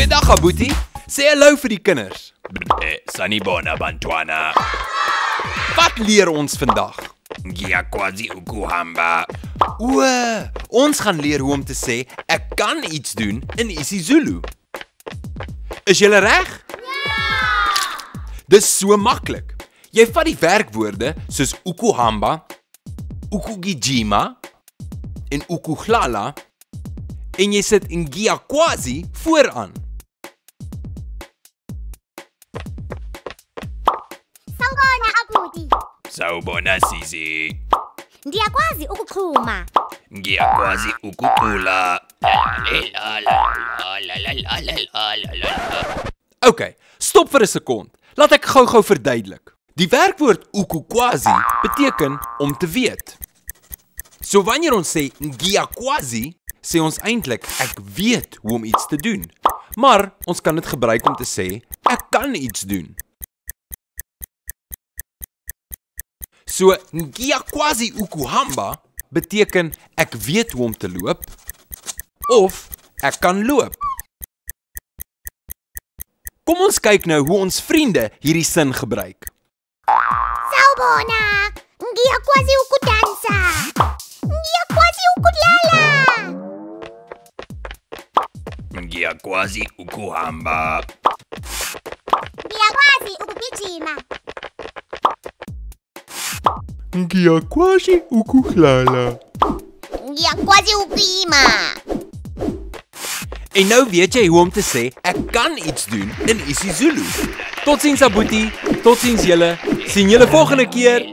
Goeiedag, Abuti. Sê hallo vir die kinders. Sanibona Bantwana. Wat leer ons vandag? Ngiyakwazi ukuhamba. O, ons gaan leer hoe om te sê ek kan iets doen in isiZulu. Is julle reg? Ja! Dis so maklik. Jy vat die werkwoorde soos ukuhamba, ukugijima en ukuhlala en jy sit ngiyakwazi vooraan. Sawubona Abuti. Sawubona Sisi. Ngiyakwazi ukuxhuma. Ngiyakwazi ukucula. Okay, stop vir 'n sekond. Laat ek gou-gou verduidelik. Die werkwoord ukukwazi beteken om te weet. So wanneer ons sê ngiyakwazi, sê ons eintlik ek weet hoe om iets te doen. Maar ons kan dit gebruik om te sê ek kan iets doen. So ngiyakwazi ukuhamba beteken ek weet hoe om te loop of ek kan loop. Kom ons kyk nou hoe ons vriende hierdie sin gebruik. Sawubona. Ngiyakwazi ukudansa. Ngiyakwazi ukudlala. Ngiyakwazi ukuhamba. Ngiyakwazi ukugijima. Ngiyakwazi ukuhlala. Ngiyakwazi ukuyima. En nou weet jy hoe om te sê ek kan iets doen in isiZulu. Totsiens Abuti, totsiens julle. Sien julle volgende keer.